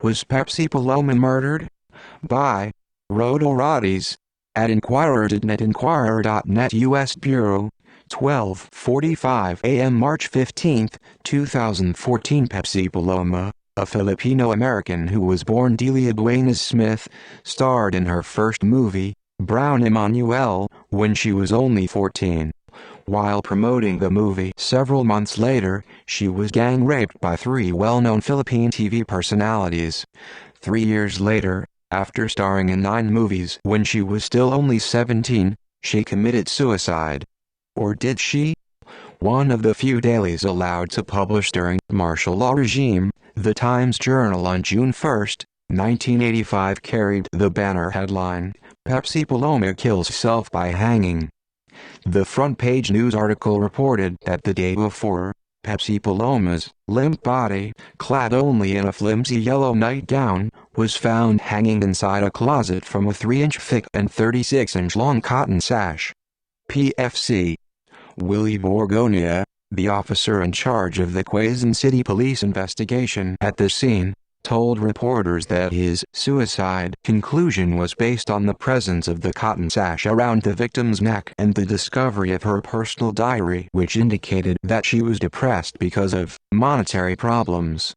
Was Pepsi Paloma murdered? By Rodorades. At Inquirer.net. Inquirer.net. U.S. Bureau. 12:45 a.m. March 15, 2014. Pepsi Paloma, a Filipino-American who was born Delia Buenas Smith, starred in her first movie, Brown Emmanuel, when she was only 14. While promoting the movie several months later, she was gang-raped by 3 well-known Philippine TV personalities. 3 years later, after starring in 9 movies when she was still only 17, she committed suicide. Or did she? One of the few dailies allowed to publish during the martial law regime, the Times Journal on June 1, 1985 carried the banner headline, "Pepsi Paloma Kills Self by Hanging." The front-page news article reported that the day before, Pepsi Paloma's limp body, clad only in a flimsy yellow nightgown, was found hanging inside a closet from a 3-inch thick and 36-inch long cotton sash. PFC. Willie Borgonia, the officer in charge of the Quezon City Police investigation at the scene, told reporters that his suicide conclusion was based on the presence of the cotton sash around the victim's neck and the discovery of her personal diary, which indicated that she was depressed because of monetary problems.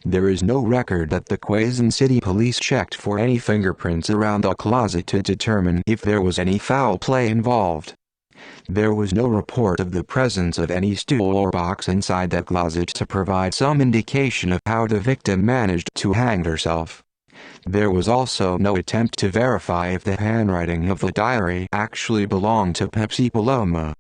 There is no record that the Quezon City Police checked for any fingerprints around the closet to determine if there was any foul play involved. There was no report of the presence of any stool or box inside that closet to provide some indication of how the victim managed to hang herself. There was also no attempt to verify if the handwriting of the diary actually belonged to Pepsi Paloma.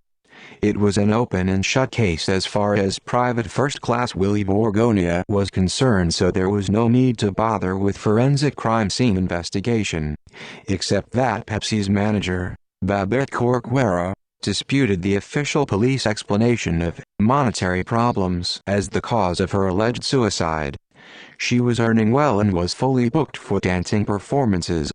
It was an open and shut case as far as Private First Class Willie Borgonia was concerned, so there was no need to bother with forensic crime scene investigation, except that Pepsi's manager, Babette Corcuera, disputed the official police explanation of monetary problems as the cause of her alleged suicide. She was earning well and was fully booked for dancing performances.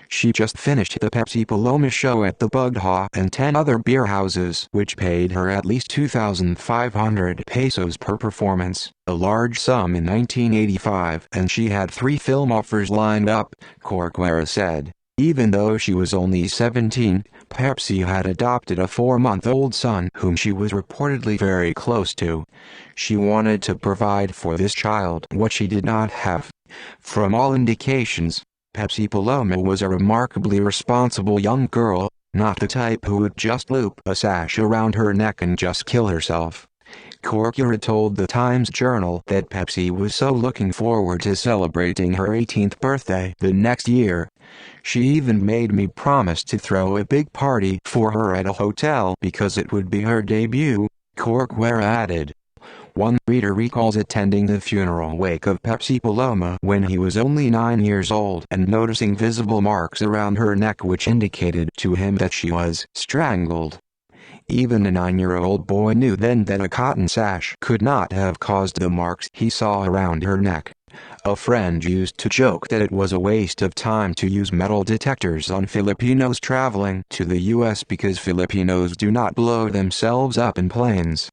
She just finished the Pepsi Paloma show at the Bugha and 10 other beer houses, which paid her at least 2,500 pesos per performance, a large sum in 1985, and she had 3 film offers lined up, Corcuera said. Even though she was only 17, Pepsi had adopted a 4-month-old son whom she was reportedly very close to. She wanted to provide for this child what she did not have. From all indications, Pepsi Paloma was a remarkably responsible young girl, not the type who would just loop a sash around her neck and just kill herself. Corcuera told the Times Journal that Pepsi was so looking forward to celebrating her 18th birthday the next year. She even made me promise to throw a big party for her at a hotel because it would be her debut, Corcuera added. One reader recalls attending the funeral wake of Pepsi Paloma when he was only 9 years old and noticing visible marks around her neck which indicated to him that she was strangled. Even a 9-year-old boy knew then that a cotton sash could not have caused the marks he saw around her neck. A friend used to joke that it was a waste of time to use metal detectors on Filipinos traveling to the U.S. because Filipinos do not blow themselves up in planes.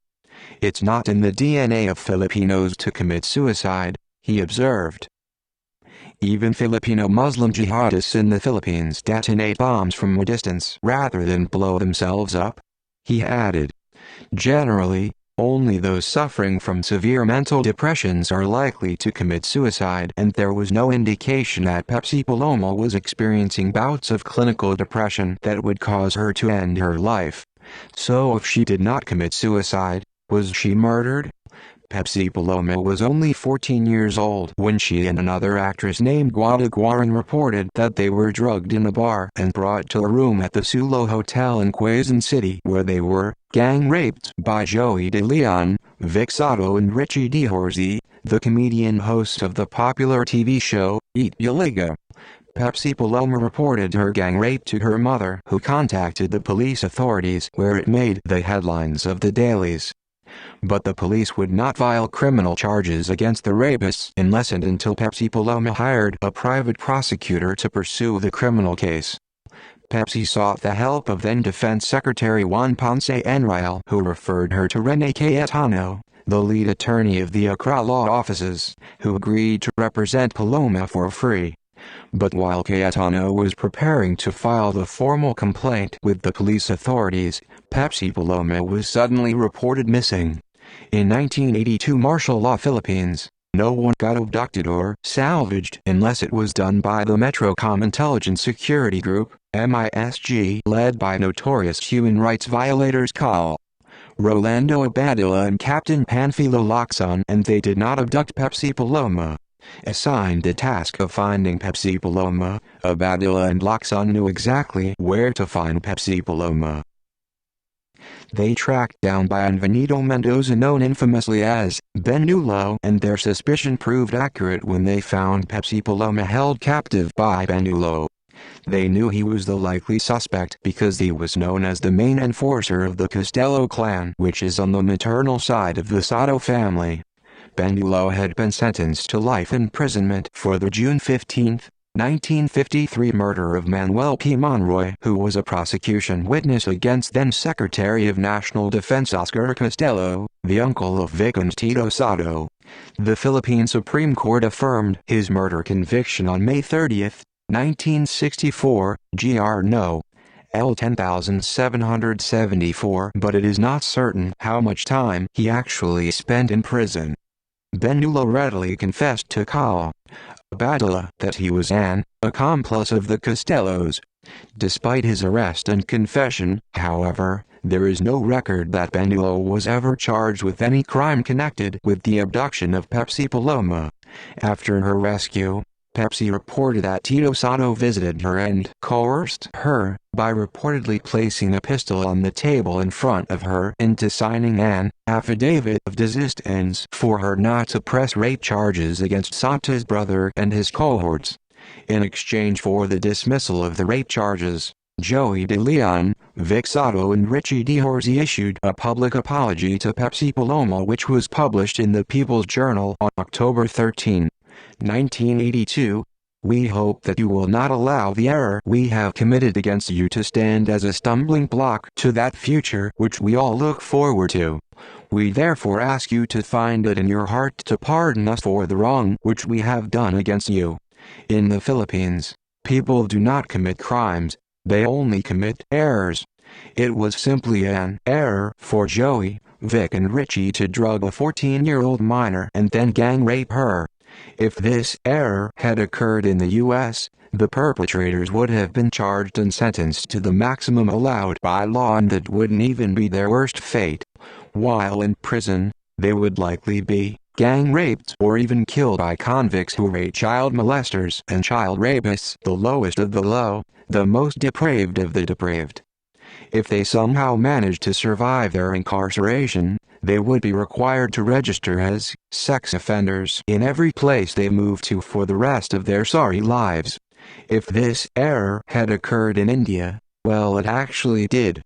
It's not in the DNA of Filipinos to commit suicide, he observed. Even Filipino Muslim jihadists in the Philippines detonate bombs from a distance rather than blow themselves up, he added. Generally, only those suffering from severe mental depressions are likely to commit suicide, and there was no indication that Pepsi Paloma was experiencing bouts of clinical depression that would cause her to end her life. So if she did not commit suicide, was she murdered? Pepsi Paloma was only 14 years old when she and another actress named Guada Guaran reported that they were drugged in a bar and brought to a room at the Sulo Hotel in Quezon City where they were gang-raped by Joey De Leon, Vic Soto and Richie DeHorsey, the comedian host of the popular TV show, Eat Yaliga. Pepsi Paloma reported her gang rape to her mother, who contacted the police authorities, where it made the headlines of the dailies. But the police would not file criminal charges against the rapists unless and until Pepsi Paloma hired a private prosecutor to pursue the criminal case. Pepsi sought the help of then Defense Secretary Juan Ponce Enrile, who referred her to Rene Cayetano, the lead attorney of the Accra law offices, who agreed to represent Paloma for free. But while Cayetano was preparing to file the formal complaint with the police authorities, PEPSI Paloma was suddenly reported missing. In 1982 martial law Philippines, no one got abducted or salvaged unless it was done by the Metrocom Intelligence Security Group, MISG, led by notorious human rights violators Col. Rolando Abadilla and Captain Panfilo Lacson, and they did not abduct PEPSI Paloma. Assigned the task of finding PEPSI Paloma, Abadilla and Lacson knew exactly where to find PEPSI Paloma. They tracked down Bienvenido Mendoza, known infamously as Benulo, and their suspicion proved accurate when they found PEPSI Paloma held captive by Benulo. They knew he was the likely suspect because he was known as the main enforcer of the Costello clan, which is on the maternal side of the Soto family. Benulo had been sentenced to life imprisonment for the June 15, 1953 murder of Manuel P. Monroy, who was a prosecution witness against then-Secretary of National Defense Oscar Costello, the uncle of Vic and Tito Soto. The Philippine Supreme Court affirmed his murder conviction on May 30, 1964, Gr. No. L. 10774, but it is not certain how much time he actually spent in prison. Benulo readily confessed to Col. Abadilla that he was an accomplice of the Costellos. Despite his arrest and confession, however, there is no record that Benulo was ever charged with any crime connected with the abduction of PEPSI Paloma. After her rescue, PEPSI reported that Tito Soto visited her and coerced her by reportedly placing a pistol on the table in front of her into signing an affidavit of desistance for her not to press rape charges against Soto's brother and his cohorts. In exchange for the dismissal of the rape charges, Joey De Leon, Vic Soto and Richie DeHorsey issued a public apology to PEPSI Paloma, which was published in the People's Journal on October 13, 1982. We hope that you will not allow the error we have committed against you to stand as a stumbling block to that future which we all look forward to. We therefore ask you to find it in your heart to pardon us for the wrong which we have done against you. In the Philippines, people do not commit crimes, they only commit errors. It was simply an error for Joey, Vic and Richie to drug a 14-year-old minor and then gang rape her. If this error had occurred in the U.S., the perpetrators would have been charged and sentenced to the maximum allowed by law, and that wouldn't even be their worst fate. While in prison, they would likely be gang raped or even killed by convicts who rate child molesters and child rapists the lowest of the low, the most depraved of the depraved. If they somehow managed to survive their incarceration, they would be required to register as sex offenders in every place they moved to for the rest of their sorry lives. If this error had occurred in India, well, it actually did.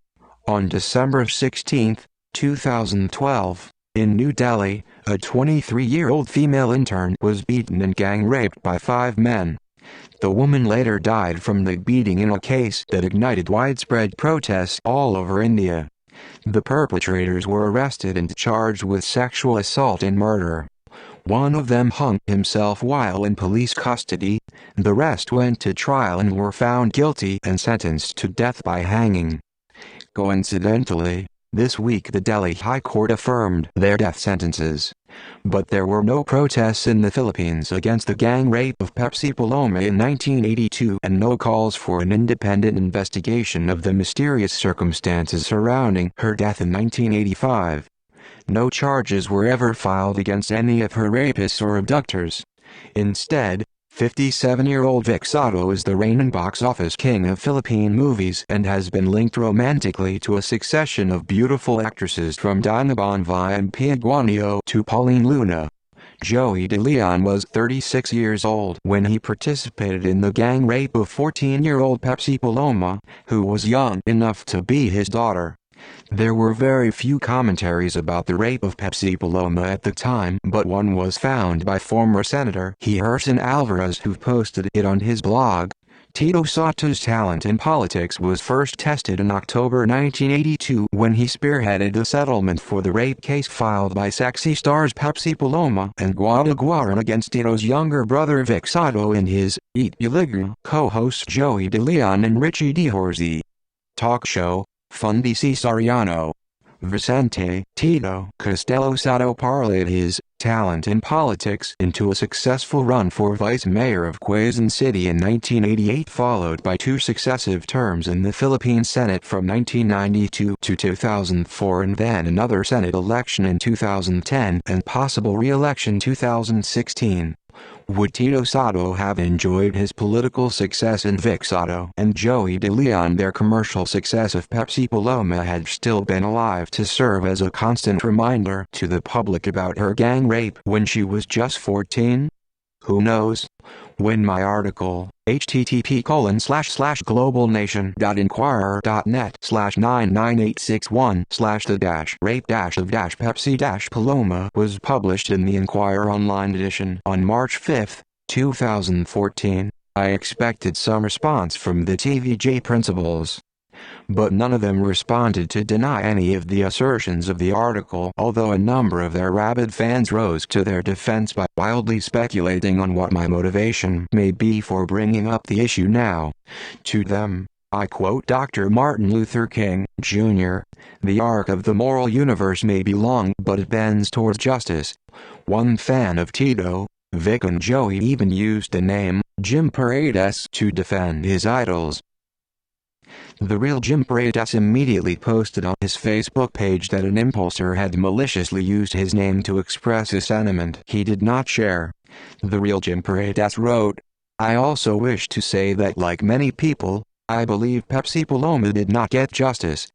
On December 16, 2012, in New Delhi, a 23-year-old female intern was beaten and gang raped by 5 men. The woman later died from the beating in a case that ignited widespread protests all over India. The perpetrators were arrested and charged with sexual assault and murder. One of them hung himself while in police custody. The rest went to trial and were found guilty and sentenced to death by hanging. Coincidentally, this week the Delhi High Court affirmed their death sentences. But there were no protests in the Philippines against the gang rape of PEPSI Paloma in 1982, and no calls for an independent investigation of the mysterious circumstances surrounding her death in 1985. No charges were ever filed against any of her rapists or abductors. Instead, 57-year-old Vic Soto is the reigning box office king of Philippine movies and has been linked romantically to a succession of beautiful actresses from Dina Bonvi and Pia Guanio to Pauline Luna. Joey De Leon was 36 years old when he participated in the gang rape of 14-year-old PEPSI Paloma, who was young enough to be his daughter. There were very few commentaries about the rape of PEPSI Paloma at the time, but one was found by former Senator Gerson Alvarez, who posted it on his blog. Tito Sato's talent in politics was first tested in October 1982 when he spearheaded a settlement for the rape case filed by sexy stars Pepsi Paloma and Guadaguaran against Tito's younger brother Vic Sato and his Eat Biliga co-hosts Joey DeLeon and Richie DeHorsey. Talk show, Fundi Soriano. Vicente Tito Costello Sato parlayed his talent in politics into a successful run for vice mayor of Quezon City in 1988, followed by 2 successive terms in the Philippine Senate from 1992 to 2004 and then another Senate election in 2010 and possible re-election 2016. Would Tito Sato have enjoyed his political success and Vic Sato and Joey DeLeon their commercial success if Pepsi Paloma had still been alive to serve as a constant reminder to the public about her gang rape when she was just 14? Who knows? When my article, http://globalnation.inquirer.net/99861/the-rape-of-Pepsi-Paloma was published in the Inquirer Online edition on March 5, 2014, I expected some response from the TVJ principals. But none of them responded to deny any of the assertions of the article, although a number of their rabid fans rose to their defense by wildly speculating on what my motivation may be for bringing up the issue now. To them, I quote Dr. Martin Luther King, Jr., "The arc of the moral universe may be long, but it bends towards justice." One fan of Tito, Vic and Joey even used the name, Jim Paredes, to defend his idols. The real Jim Paredes immediately posted on his Facebook page that an imposter had maliciously used his name to express a sentiment he did not share. The real Jim Paredes wrote, "I also wish to say that like many people, I believe Pepsi Paloma did not get justice.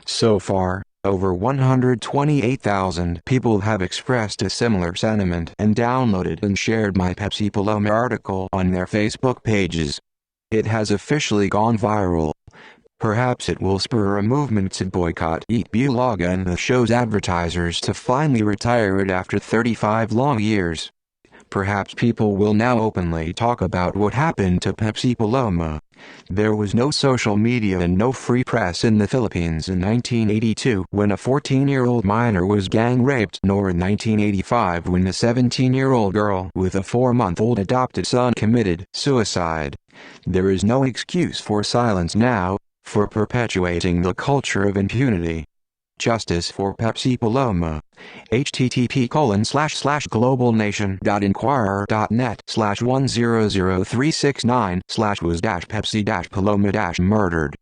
So far, over 128,000 people have expressed a similar sentiment and downloaded and shared my Pepsi Paloma article on their Facebook pages. It has officially gone viral. Perhaps it will spur a movement to boycott Eat Bulaga and the show's advertisers to finally retire it after 35 long years. Perhaps people will now openly talk about what happened to Pepsi Paloma. There was no social media and no free press in the Philippines in 1982 when a 14-year-old minor was gang raped, nor in 1985 when a 17-year-old girl with a 4-month-old adopted son committed suicide. There is no excuse for silence now, for perpetuating the culture of impunity. Justice for Pepsi Paloma. http://globalnation.inquirer.net/100369/was-Pepsi-Paloma-murdered